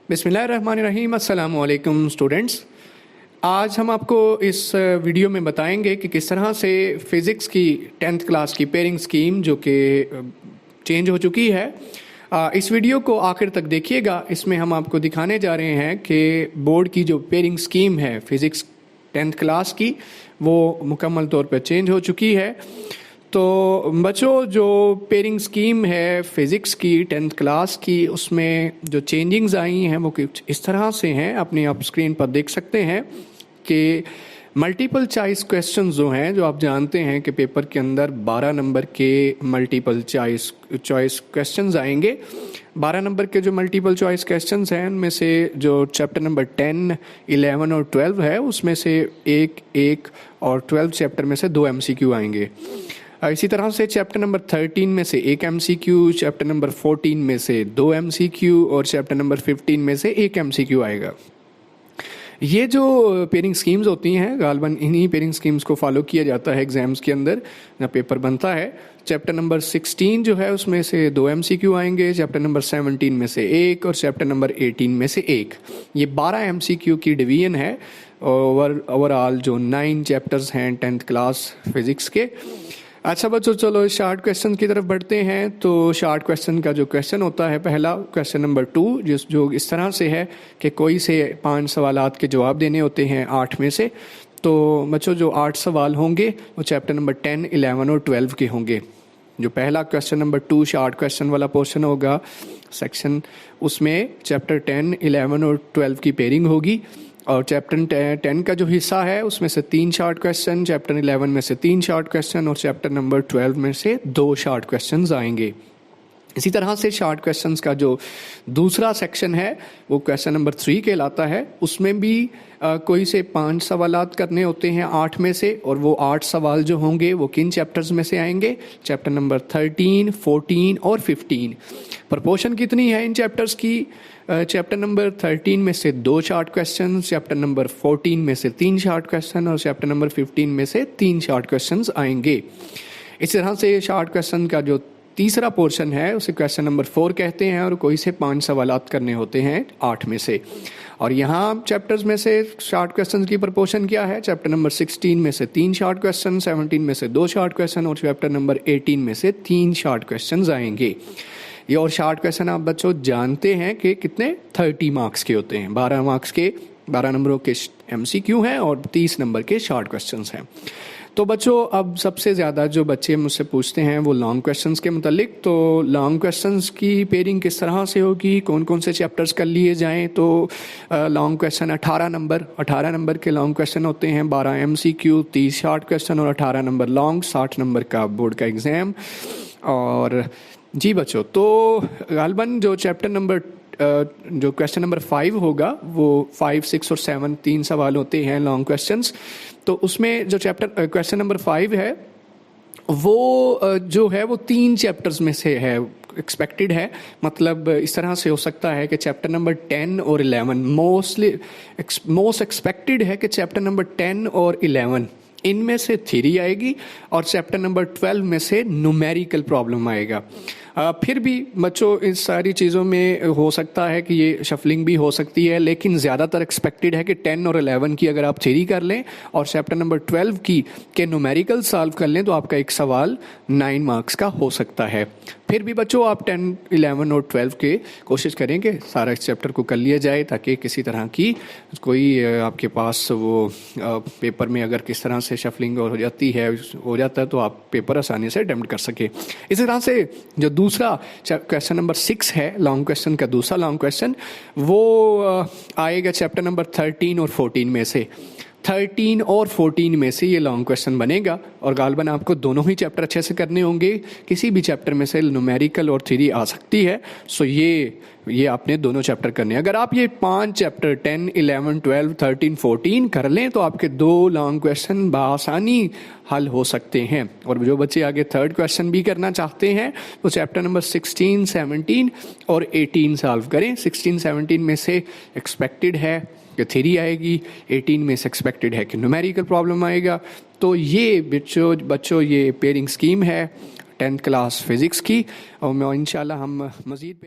बिस्मिल्लाहिर्रहमानिर्रहीम। अस्सलामु अलैकुम स्टूडेंट्स। आज हम आपको इस वीडियो में बताएंगे कि किस तरह से फ़िज़िक्स की 10th क्लास की पेयरिंग स्कीम जो कि चेंज हो चुकी है, इस वीडियो को आखिर तक देखिएगा। इसमें हम आपको दिखाने जा रहे हैं कि बोर्ड की जो पेयरिंग स्कीम है फ़िज़िक्स 10th क्लास की, वो मुकम्मल तौर पर चेंज हो चुकी है। तो बच्चों, जो पेयरिंग स्कीम है फ़िज़िक्स की 10th क्लास की, उसमें जो चेंजिंग्स आई हैं वो कुछ इस तरह से हैं। अपनी आप स्क्रीन पर देख सकते हैं कि मल्टीपल चॉइस क्वेश्चंस जो हैं, जो आप जानते हैं कि पेपर के अंदर 12 नंबर के मल्टीपल चॉइस क्वेश्चंस आएंगे। 12 नंबर के जो मल्टीपल चॉइस क्वेश्चंस हैं, उनमें से जो चैप्टर नंबर 10, 11 और 12 है, उसमें से एक और 12 चैप्टर में से 2 MCQ आएंगे। इसी तरह से चैप्टर नंबर 13 में से 1 MCQ, चैप्टर नंबर 14 में से 2 MCQ और चैप्टर नंबर 15 में से 1 MCQ आएगा। ये जो पेयरिंग स्कीम्स होती हैं, गालबन इन्हीं पेयरिंग स्कीम्स को फॉलो किया जाता है एग्ज़ाम्स के अंदर जब पेपर बनता है। चैप्टर नंबर 16 जो है उसमें से 2 MCQ आएंगे, चैप्टर नंबर 17 में से 1 और चैप्टर नंबर 18 में से 1। ये 12 MCQ की डिवीजन है ओवरऑल जो 9 चैप्टर्स हैं 10th क्लास फिज़िक्स के। अच्छा बच्चों, चलो शॉर्ट क्वेश्चन की तरफ बढ़ते हैं। तो शॉर्ट क्वेश्चन का जो क्वेश्चन होता है, पहला क्वेश्चन नंबर 2, जो इस तरह से है कि कोई से 5 सवालात के जवाब देने होते हैं 8 में से। तो बच्चों, जो 8 सवाल होंगे वो चैप्टर नंबर 10, 11 और 12 के होंगे। जो पहला क्वेश्चन नंबर 2 शॉर्ट क्वेश्चन वाला पोर्शन होगा सेक्शन, उसमें चैप्टर 10, 11 और 12 की पेयरिंग होगी। और चैप्टर 10 का जो हिस्सा है उसमें से 3 शॉर्ट क्वेश्चन, चैप्टर 11 में से 3 शॉर्ट क्वेश्चन और चैप्टर नंबर 12 में से 2 शॉर्ट क्वेश्चंस आएंगे। इसी तरह से शॉर्ट क्वेश्चंस का जो दूसरा सेक्शन है वो क्वेश्चन नंबर 3 कहलाता है। उसमें भी कोई से 5 सवालात करने होते हैं 8 में से, और वो 8 सवाल जो होंगे वो किन चैप्टर्स में से आएंगे, चैप्टर नंबर 13, 14 और 15। प्रपोर्शन कितनी है इन चैप्टर्स की? चैप्टर नंबर 13 में से 2 शॉर्ट क्वेश्चन, चैप्टर नंबर 14 में से 3 शॉर्ट क्वेश्चन और चैप्टर नंबर 15 में से 3 शॉर्ट क्वेश्चन आएंगे। इस तरह से शॉर्ट क्वेश्चन का जो तीसरा पोर्शन है उसे क्वेश्चन नंबर 4 कहते हैं, और कोई से 5 सवालात करने होते हैं 8 में से। और यहाँ चैप्टर्स में से शॉर्ट क्वेश्चन की प्रपोर्शन क्या है? चैप्टर नंबर 16 में से 3 शॉर्ट क्वेश्चन, 17 में से 2 शॉर्ट क्वेश्चन और चैप्टर नंबर 18 में से 3 शॉर्ट क्वेश्चन आएंगे। ये और शॉर्ट क्वेश्चन आप बच्चों जानते हैं कि कितने 30 मार्क्स के होते हैं। 12 मार्क्स के 12 नंबरों के MCQ हैं और 30 नंबर के शॉर्ट क्वेश्चंस हैं। तो बच्चों, अब सबसे ज़्यादा जो बच्चे मुझसे पूछते हैं वो लॉन्ग क्वेश्चंस के मुतालिक। तो लॉन्ग क्वेश्चंस की पेयरिंग किस तरह से होगी, कौन कौन से चैप्टर्स कर लिए जाएं? तो लॉन्ग क्वेश्चन 18 नंबर के लॉन्ग क्वेश्चन होते हैं, 12 MCQ, 30 शॉर्ट क्वेश्चन और 18 नंबर लॉन्ग, 60 नंबर का बोर्ड का एग्ज़ाम। और जी बच्चों, तो गालबन जो चैप्टर नंबर जो क्वेश्चन नंबर 5 होगा वो 5, 6 और 7 3 सवाल होते हैं लॉन्ग क्वेश्चंस। तो उसमें जो चैप्टर क्वेश्चन नंबर 5 है वो जो है वो 3 चैप्टर्स में से है, एक्सपेक्टेड है। मतलब इस तरह से हो सकता है कि चैप्टर नंबर 10 और 11 मोस्ट एक्सपेक्टेड है कि चैप्टर नंबर 10 और 11 इनमें से थ्योरी आएगी और चैप्टर नंबर 12 में से न्यूमेरिकल प्रॉब्लम आएगा। फिर भी बच्चों, इस सारी चीज़ों में हो सकता है कि ये शफलिंग भी हो सकती है, लेकिन ज़्यादातर एक्सपेक्टेड है कि 10 और 11 की अगर आप थ्योरी कर लें और चैप्टर नंबर 12 की के न्यूमेरिकल सॉल्व कर लें तो आपका एक सवाल 9 मार्क्स का हो सकता है। फिर भी बच्चों, आप 10, 11 और 12 के कोशिश करें कि सारा इस चैप्टर को कर लिया जाए, ताकि किसी तरह की कोई आपके पास वो पेपर में अगर किस तरह से शफलिंग हो जाता है तो आप पेपर आसानी से अटेम्प्ट कर सके। इसी तरह से जो दूसरा क्वेश्चन नंबर 6 है, लॉन्ग क्वेश्चन का दूसरा लॉन्ग क्वेश्चन, वो आएगा चैप्टर नंबर 13 और 14 में से। 13 और 14 में से ये लॉन्ग क्वेश्चन बनेगा और गालबन आपको दोनों ही चैप्टर अच्छे से करने होंगे। किसी भी चैप्टर में से न्यूमेरिकल और थ्योरी आ सकती है। सो ये आपने दोनों चैप्टर करने हैं। अगर आप ये 5 चैप्टर 10, 11, 12, 13, 14 कर लें तो आपके 2 लॉन्ग क्वेश्चन बआसानी हल हो सकते हैं। और जो बच्चे आगे 3rd क्वेश्चन भी करना चाहते हैं तो चैप्टर नंबर 16, 17 और 18 सॉल्व करें। 16, 17 में से एक्सपेक्टेड है कि थ्योरी आएगी, 18 में से एक्सपेक्टेड है कि न्यूमेरिकल प्रॉब्लम आएगा। तो ये बच्चों ये पेयरिंग स्कीम है 10th क्लास फिज़िक्स की, और इंशाल्लाह हम मज़ीद